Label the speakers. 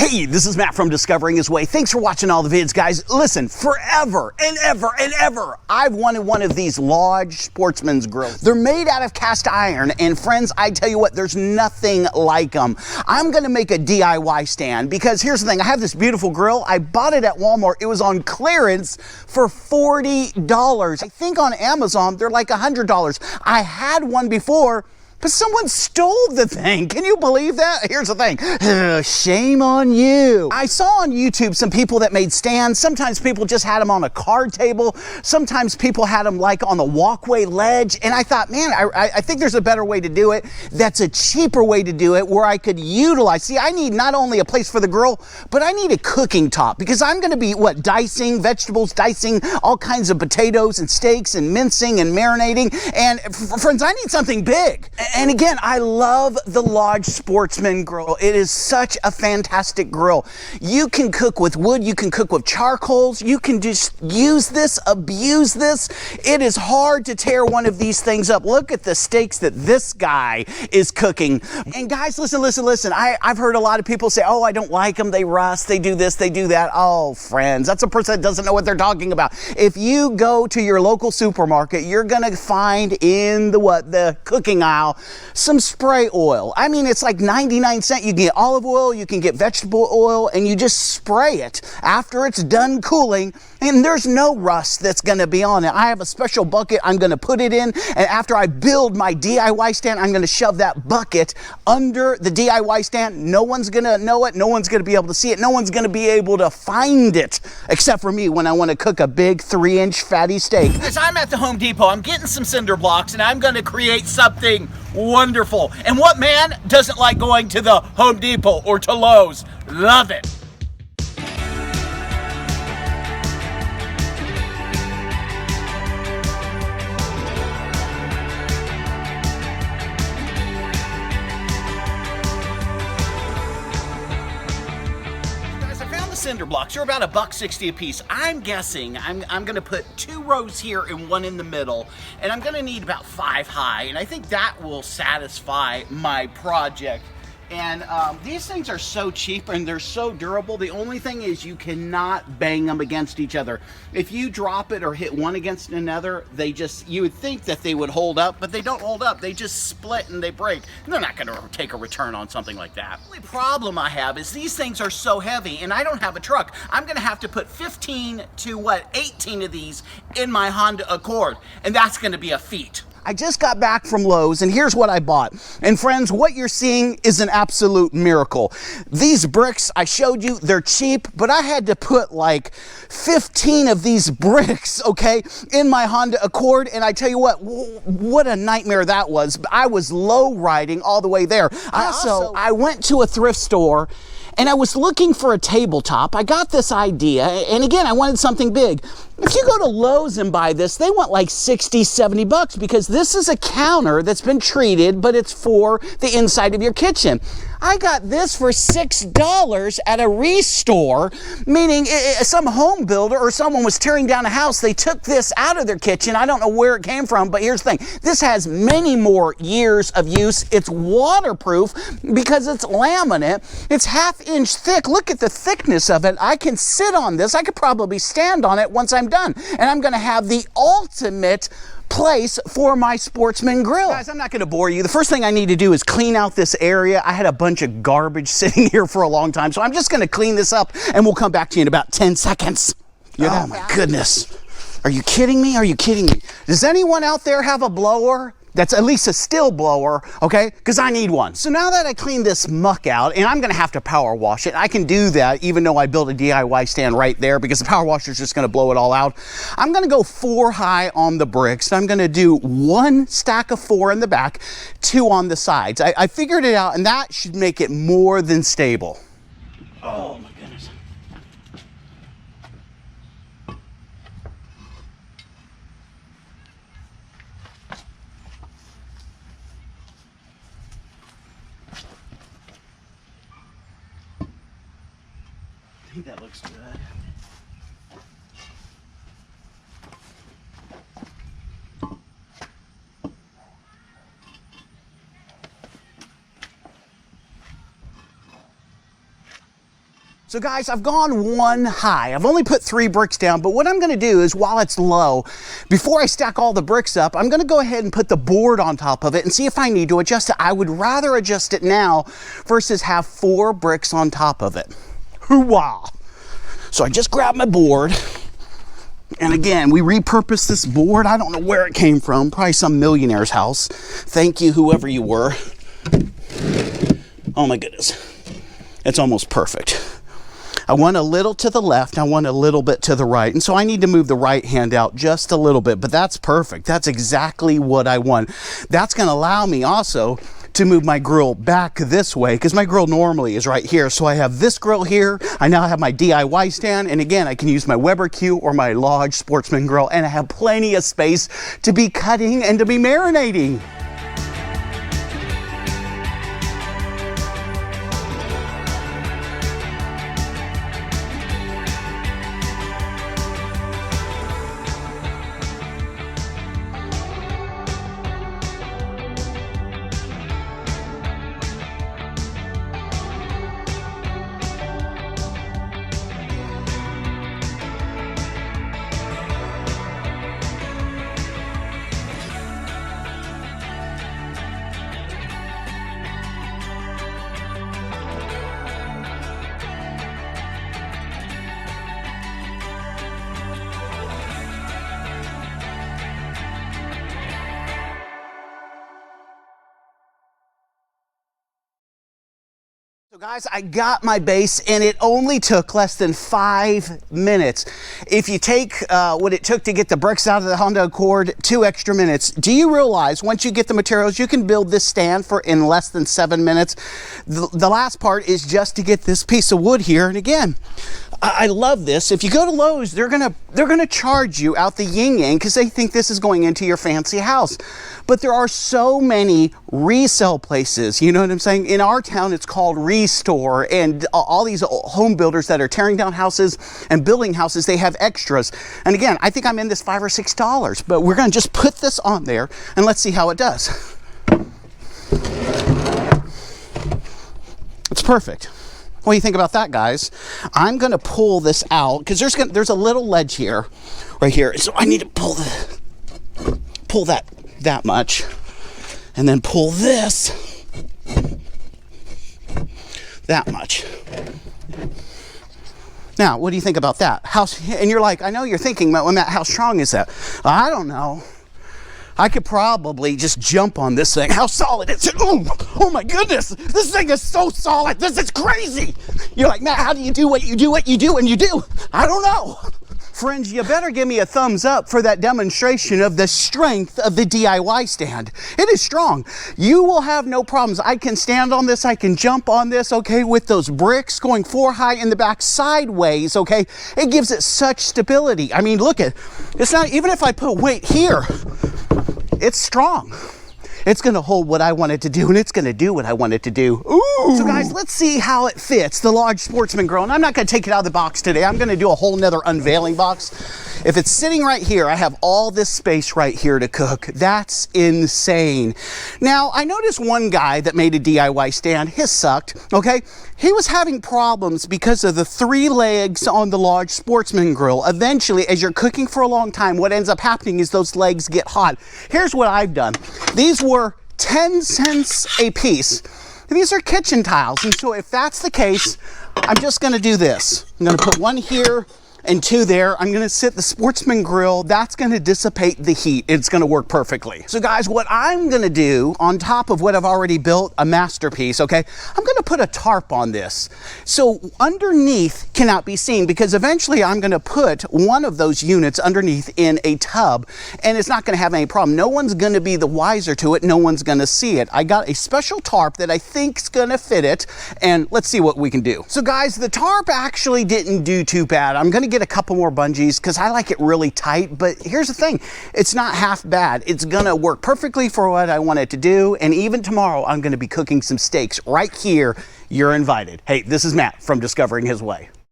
Speaker 1: Hey, this is Matt from Discovering His Way. Thanks for watching all the vids, guys. Listen, forever and ever and ever, I've wanted one of these large Sportsman's grills. They're made out of cast iron, and friends, I tell you what, there's nothing like them. I'm gonna make a DIY stand because here's the thing, I have this beautiful grill. I bought it at Walmart. It was on clearance for $40. I think on Amazon, they're like $100. I had one before, but someone stole the thing. Can you believe that? Here's the thing. Shame on you. I saw on YouTube some people that made stands. Sometimes people just had them on a card table. Sometimes people had them like on the walkway ledge. And I thought, man, I think there's a better way to do it. That's a cheaper way to do it where I could utilize. See, I need not only a place for the grill, but I need a cooking top because I'm gonna be, dicing vegetables, dicing all kinds of potatoes and steaks and mincing and marinating. And friends, I need something big. And again, I love the Lodge Sportsman grill. It is such a fantastic grill. You can cook with wood, you can cook with charcoals, you can just use this, abuse this. It is hard to tear one of these things up. Look at the steaks that this guy is cooking. And guys, listen. I've heard a lot of people say, oh, I don't like them, they rust, they do this, they do that. Oh, friends, that's a person that doesn't know what they're talking about. If you go to your local supermarket, you're gonna find in the cooking aisle some spray oil. I mean, it's like 99 cents. You can get olive oil, you can get vegetable oil, and you just spray it after it's done cooling, and there's no rust that's gonna be on it. I have a special bucket I'm gonna put it in, and after I build my DIY stand, I'm gonna shove that bucket under the DIY stand. No one's gonna know it, no one's gonna be able to see it, no one's gonna be able to find it, except for me when I wanna cook a big 3-inch fatty steak.
Speaker 2: As I'm at the Home Depot, I'm getting some cinder blocks, and I'm gonna create something wonderful. And what man doesn't like going to the Home Depot or to Lowe's? Love it. Cinder blocks. They're about $1.60 a piece. I'm guessing I'm gonna put 2 rows here and 1 in the middle, and I'm gonna need about 5 high, and I think that will satisfy my project. And these things are so cheap and they're so durable. The only thing is you cannot bang them against each other. If you drop it or hit one against another, you would think that they would hold up, but they don't hold up. They just split and they break. And they're not gonna take a return on something like that. The only problem I have is these things are so heavy and I don't have a truck. I'm gonna have to put 15 to 18 of these in my Honda Accord, and that's gonna be a feat.
Speaker 1: I just got back from Lowe's and here's what I bought. And friends, what you're seeing is an absolute miracle. These bricks I showed you, they're cheap, but I had to put like 15 of these bricks, okay, in my Honda Accord. And I tell you what a nightmare that was. I was low riding all the way there. I went to a thrift store and I was looking for a tabletop. I got this idea, and again, I wanted something big. If you go to Lowe's and buy this, they want like 60, 70 bucks because this is a counter that's been treated, but it's for the inside of your kitchen. I got this for $6 at a restore, meaning some home builder or someone was tearing down a house. They took this out of their kitchen. I don't know where it came from, but here's the thing. This has many more years of use. It's waterproof because it's laminate. It's 1/2 inch thick. Look at the thickness of it. I can sit on this. I could probably stand on it once I'm done. And I'm gonna have the ultimate place for my Sportsman grill. Guys, I'm not gonna bore you. The first thing I need to do is clean out this area. I had a bunch of garbage sitting here for a long time, so I'm just gonna clean this up and we'll come back to you in about 10 seconds. Oh my goodness. Are you kidding me? Are you kidding me? Does anyone out there have a blower? That's at least a still blower, okay? Because I need one. So now that I cleaned this muck out, and I'm gonna have to power wash it, I can do that even though I built a DIY stand right there because the power washer is just gonna blow it all out. I'm gonna go 4 high on the bricks. I'm gonna do 1 stack of 4 in the back, 2 on the sides. I figured it out, and that should make it more than stable. Oh my goodness. I think that looks good. So guys, I've gone one high. I've only put 3 bricks down, but what I'm gonna do is while it's low, before I stack all the bricks up, I'm gonna go ahead and put the board on top of it and see if I need to adjust it. I would rather adjust it now versus have 4 bricks on top of it. Hoo-wah! So I just grabbed my board, and again, we repurposed this board. I don't know where it came from, probably some millionaire's house. Thank you, whoever you were. Oh my goodness, it's almost perfect. I want a little to the left, I want a little bit to the right, and so I need to move the right hand out just a little bit, but that's perfect. That's exactly what I want. That's gonna allow me also to move my grill back this way, because my grill normally is right here. So I have this grill here, I now have my DIY stand, and again, I can use my Weber Q or my Lodge Sportsman grill, and I have plenty of space to be cutting and to be marinating. So guys, I got my base and it only took less than 5 minutes. If you take what it took to get the bricks out of the Honda Accord, 2 extra minutes. Do you realize once you get the materials, you can build this stand in less than 7 minutes? The last part is just to get this piece of wood here. And again, I love this. If you go to Lowe's, they're gonna charge you out the yin-yang because they think this is going into your fancy house. But there are so many resale places, you know what I'm saying? In our town, it's called Restore, and all these home builders that are tearing down houses and building houses, they have extras. And again, I think I'm in this $5 or $6, but we're gonna just put this on there and let's see how it does. It's perfect. What do you think about that, guys? I'm gonna pull this out because there's a little ledge here, right here. So I need to pull that much, and then pull this that much. Now, what do you think about that? And you're like, I know you're thinking, Matt, how strong is that? I don't know. I could probably just jump on this thing. How solid is it? Oh my goodness, this thing is so solid. This is crazy. You're like, Matt, how do you do what you do, and you do? I don't know. Friends, you better give me a thumbs up for that demonstration of the strength of the DIY stand. It is strong. You will have no problems. I can stand on this, I can jump on this, okay, with those bricks going 4 high in the back sideways, okay? It gives it such stability. I mean, look at, it's not, even if I put weight here, it's strong. It's gonna hold what I want it to do, and it's gonna do what I want it to do. Ooh! So guys, let's see how it fits, the Lodge Sportsman grill. And I'm not gonna take it out of the box today. I'm gonna do a whole nother unveiling box. If it's sitting right here, I have all this space right here to cook. That's insane. Now, I noticed one guy that made a DIY stand, his sucked, okay? He was having problems because of the 3 legs on the Lodge Sportsman grill. Eventually, as you're cooking for a long time, what ends up happening is those legs get hot. Here's what I've done. These were 10 cents a piece. These are kitchen tiles, and so if that's the case, I'm just gonna do this. I'm gonna put 1 here and 2 there. I'm gonna sit the Sportsman grill. That's gonna dissipate the heat. It's gonna work perfectly. So guys, what I'm gonna do on top of what I've already built, a masterpiece, okay? I'm gonna put a tarp on this. So underneath cannot be seen because eventually I'm gonna put one of those units underneath in a tub and it's not gonna have any problem. No one's gonna be the wiser to it. No one's gonna see it. I got a special tarp that I think's gonna fit it, and let's see what we can do. So guys, the tarp actually didn't do too bad. I'm gonna get a couple more bungees because I like it really tight, but here's the thing, it's not half bad. It's gonna work perfectly for what I want it to do, and even tomorrow I'm gonna be cooking some steaks right here. You're invited. Hey, this is Matt from Discovering His Way.